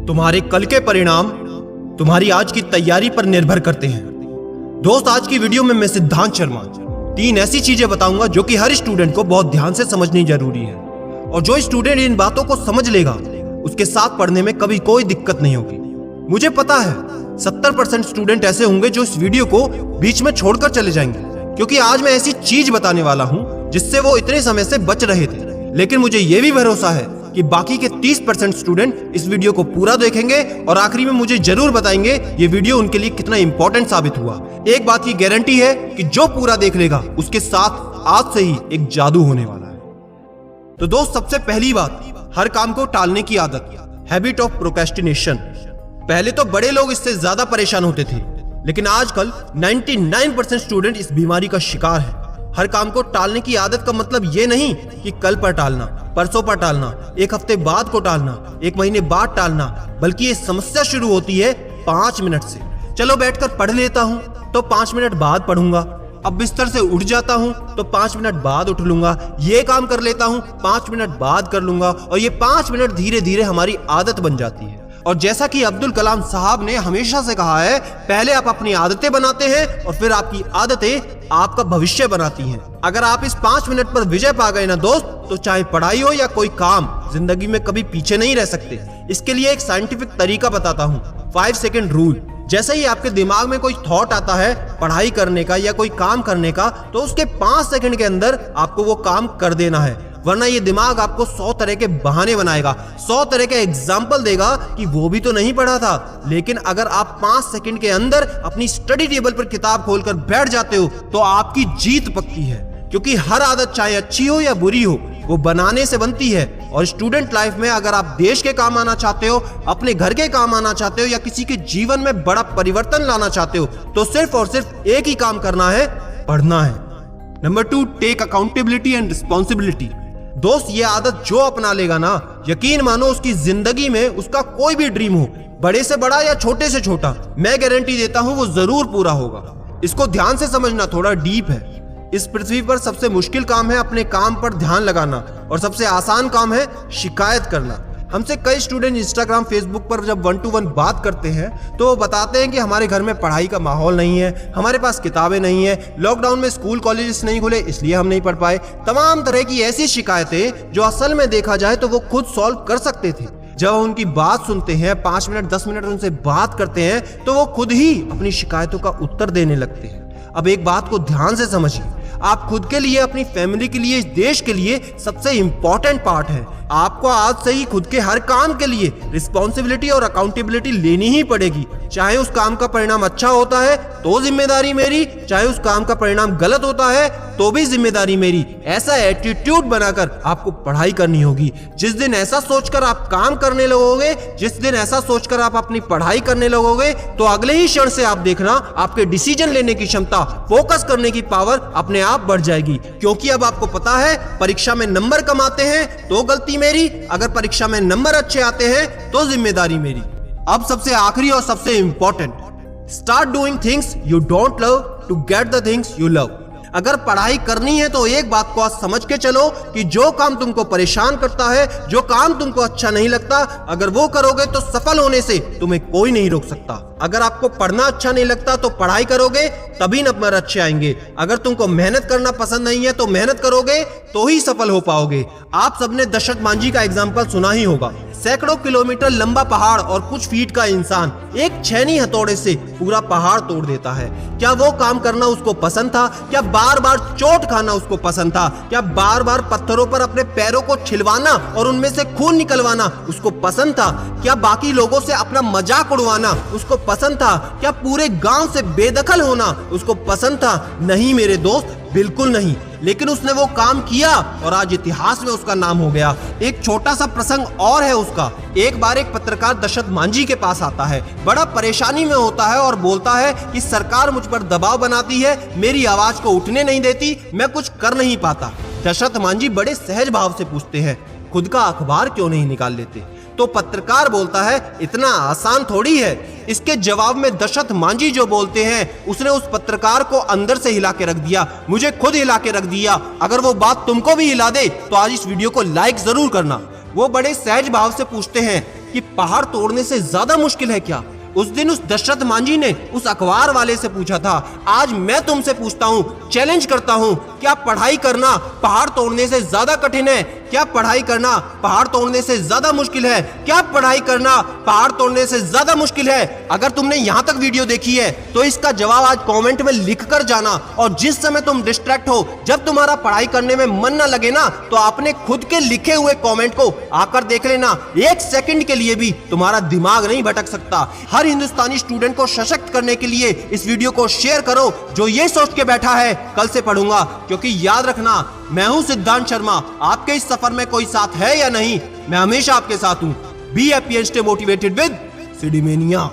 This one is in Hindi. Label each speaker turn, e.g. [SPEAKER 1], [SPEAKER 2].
[SPEAKER 1] तुम्हारे कल के परिणाम तुम्हारी आज की तैयारी पर निर्भर करते हैं। दोस्त, आज की वीडियो में मैं सिद्धांत शर्मा 3 ऐसी चीजें बताऊंगा जो कि हर स्टूडेंट को बहुत ध्यान से समझनी जरूरी है, और जो स्टूडेंट इन बातों को समझ लेगा उसके साथ पढ़ने में कभी कोई दिक्कत नहीं होगी। मुझे पता है 70% स्टूडेंट ऐसे होंगे जो इस वीडियो को बीच में छोड़कर चले जाएंगे, क्योंकि आज मैं ऐसी चीज बताने वाला हूं जिससे वो इतने समय से बच रहे थे। लेकिन मुझे यह भी भरोसा है कि बाकी के 30% स्टूडेंट इस वीडियो को पूरा देखेंगे और आखिरी में मुझे जरूर बताएंगे ये वीडियो उनके लिए कितना इंपॉर्टेंट साबित हुआ। एक बात की गारंटी है कि जो पूरा देख लेगा उसके साथ आज से ही एक जादू होने वाला है। तो दोस्त, सबसे पहली बात, हर काम को टालने की आदत, हैबिट ऑफ प्रोक्रेस्टिनेशन। पहले तो बड़े लोग इससे ज्यादा परेशान होते थे, लेकिन आजकल 99% स्टूडेंट इस बीमारी का शिकार है। हर काम को टालने की आदत का मतलब ये नहीं कि कल पर टालना, परसों पर टालना, एक हफ्ते बाद को टालना, एक महीने बाद टालना, बल्कि ये समस्या शुरू होती है 5 मिनट से। चलो बैठकर पढ़ लेता हूँ तो 5 मिनट बाद पढ़ूंगा, अब बिस्तर से उठ जाता हूँ तो 5 मिनट बाद उठ लूंगा, ये काम कर लेता हूँ 5 मिनट बाद कर लूंगा, और ये 5 मिनट धीरे धीरे हमारी आदत बन जाती है। और जैसा कि अब्दुल कलाम साहब ने हमेशा से कहा है, पहले आप अपनी आदतें बनाते हैं और फिर आपकी आदतें आपका भविष्य बनाती हैं। अगर आप इस 5 मिनट पर विजय पा गए ना दोस्त, तो चाहे पढ़ाई हो या कोई काम, जिंदगी में कभी पीछे नहीं रह सकते। इसके लिए एक साइंटिफिक तरीका बताता हूँ, 5 सेकंड रूल। जैसे ही आपके दिमाग में कोई थॉट आता है पढ़ाई करने का या कोई काम करने का, तो उसके 5 सेकंड के अंदर आपको वो काम कर देना है, वरना ये दिमाग आपको 100 तरह के बहाने बनाएगा, 100 तरह के एग्जाम्पल देगा कि वो भी तो नहीं पढ़ा था। लेकिन अगर आप 5 सेकंड के अंदर अपनी स्टडी टेबल पर किताब खोलकर बैठ जाते हो तो आपकी जीत पक्की है, क्योंकि हर आदत चाहे अच्छी हो या बुरी हो, वो बनाने से बनती है। और स्टूडेंट लाइफ में अगर आप देश के काम आना चाहते हो, अपने घर के काम आना चाहते हो, या किसी के जीवन में बड़ा परिवर्तन लाना चाहते हो, तो सिर्फ और सिर्फ एक ही काम करना है, पढ़ना है। Number 2, take accountability and responsibility. दोस्त, ये आदत जो अपना लेगा ना, यकीन मानो उसकी जिंदगी में उसका कोई भी ड्रीम हो, बड़े से बड़ा या छोटे से छोटा, मैं गारंटी देता हूं वो जरूर पूरा होगा। इसको ध्यान से समझना, थोड़ा डीप है। इस पृथ्वी पर सबसे मुश्किल काम है अपने काम पर ध्यान लगाना, और सबसे आसान काम है शिकायत करना। हमसे कई स्टूडेंट इंस्टाग्राम, फेसबुक पर जब 1 to 1 बात करते हैं तो वो बताते हैं कि हमारे घर में पढ़ाई का माहौल नहीं है, हमारे पास किताबें नहीं है, लॉकडाउन में स्कूल कॉलेजेस नहीं खुले इसलिए हम नहीं पढ़ पाए। तमाम तरह की ऐसी शिकायतें जो असल में देखा जाए तो वो खुद सॉल्व कर सकते थे। जब उनकी बात सुनते हैं, 5 मिनट 10 मिनट उनसे बात करते हैं, तो वो खुद ही अपनी शिकायतों का उत्तर देने लगते हैं। अब एक बात को ध्यान से समझिए, आप खुद के लिए, अपनी फैमिली के लिए, इस देश के लिए सबसे इंपॉर्टेंट पार्ट है। आपको आज से ही खुद के हर काम के लिए रिस्पॉन्सिबिलिटी और अकाउंटेबिलिटी लेनी ही पड़ेगी। चाहे उस काम का परिणाम अच्छा होता है तो जिम्मेदारी मेरी, चाहे उस काम का परिणाम गलत होता है तो भी जिम्मेदारी मेरी। ऐसा एटीट्यूड बनाकर आपको पढ़ाई करनी होगी। जिस दिन ऐसा सोचकर आप काम करने लगोगे, जिस दिन ऐसा सोचकर आप अपनी पढ़ाई करने लगोगे, तो अगले ही क्षण से आप देखना आपके डिसीजन लेने की क्षमता, फोकस करने की पावर अपने आप बढ़ जाएगी। क्योंकि अब आपको पता है, परीक्षा में नंबर कम आते हैं तो गलती मेरी, अगर परीक्षा में नंबर अच्छे आते हैं तो जिम्मेदारी मेरी। अब सबसे आखिरी और सबसे important, start doing things you don't love to get the things you love. अगर पढ़ाई करनी है तो एक बात को आज समझ के चलो कि जो काम तुमको परेशान करता है, जो काम तुमको अच्छा नहीं लगता, अगर वो करोगे तो सफल होने से तुम्हें कोई नहीं रोक सकता। अगर आपको पढ़ना अच्छा नहीं लगता तो पढ़ाई करोगे तभी नंबर अच्छे आएंगे। अगर तुमको मेहनत करना पसंद नहीं है तो मेहनत करोगे तो ही सफल हो पाओगे। आप सबने दशरथ मांझी का एग्जाम्पल सुना ही होगा। सैकड़ों किलोमीटर लंबा पहाड़ और कुछ फीट का इंसान एक छेनी हथौड़े से पूरा पहाड़ तोड़ देता है। क्या वो काम करना उसको पसंद था? क्या बार बार चोट खाना उसको पसंद था? क्या बार बार पत्थरों पर अपने पैरों को छिलवाना और उनमें से खून निकलवाना उसको पसंद था? क्या बाकी लोगों से अपना मजाक उड़वाना उसको पसंद था? क्या पूरे गांव से बेदखल होना उसको पसंद था? नहीं मेरे दोस्त, बिल्कुल नहीं। लेकिन उसने वो काम किया और आज इतिहास में उसका नाम हो गया। एक छोटा सा प्रसंग और है उसका। एक बार एक पत्रकार दशरथ मांझी के पास आता है, बड़ा परेशानी में होता है और बोलता है कि सरकार मुझ पर दबाव बनाती है, मेरी आवाज को उठने नहीं देती, मैं कुछ कर नहीं पाता। दशरथ मांझी बड़े सहज भाव से पूछते हैं, खुद का अखबार क्यों नहीं निकाल लेते? तो पत्रकार बोलता है, इतना आसान थोड़ी है। इसके जवाब में दशरथ मांझी जो बोलते हैं, उसने उस पत्रकार को अंदर से हिला के रख दिया, मुझे खुद हिला के रख दिया। अगर वो बात तुमको भी हिला दे तो आज इस वीडियो को लाइक जरूर करना। वो बड़े सहज भाव से पूछते हैं, कि पहाड़ तोड़ने से ज्यादा मुश्किल है क्या? उस दिन उस दशरथ मांझी ने उस अखबार वाले से पूछा था। आज मैं तुमसे पूछता हूँ, चैलेंज करता हूँ, क्या पढ़ाई करना पहाड़ तोड़ने से ज्यादा कठिन है? क्या पढ़ाई करना पहाड़ तोड़ने से ज्यादा मुश्किल है? क्या पढ़ाई करना पहाड़ तोड़ने से ज्यादा मुश्किल है? अगर तुमने यहाँ तक वीडियो देखी है तो इसका जवाब आज कमेंट में लिख कर जाना। और जिस समय तुम डिस्ट्रैक्ट हो, जब तुम्हारा पढ़ाई करने में मन ना लगे ना, तो आपने खुद के लिखे हुए कमेंट को आकर देख लेना। एक सेकंड के लिए भी तुम्हारा दिमाग नहीं भटक सकता। हर हिंदुस्तानी स्टूडेंट को सशक्त करने के लिए इस वीडियो को शेयर करो, जो ये सोच के बैठा है कल से पढ़ूंगा। क्योंकि याद रखना, मैं हूं सिद्धांत शर्मा। आपके इस सफर में कोई साथ है या नहीं, मैं हमेशा आपके साथ हूं। Be happy and stay motivated with सिडीमेनिया।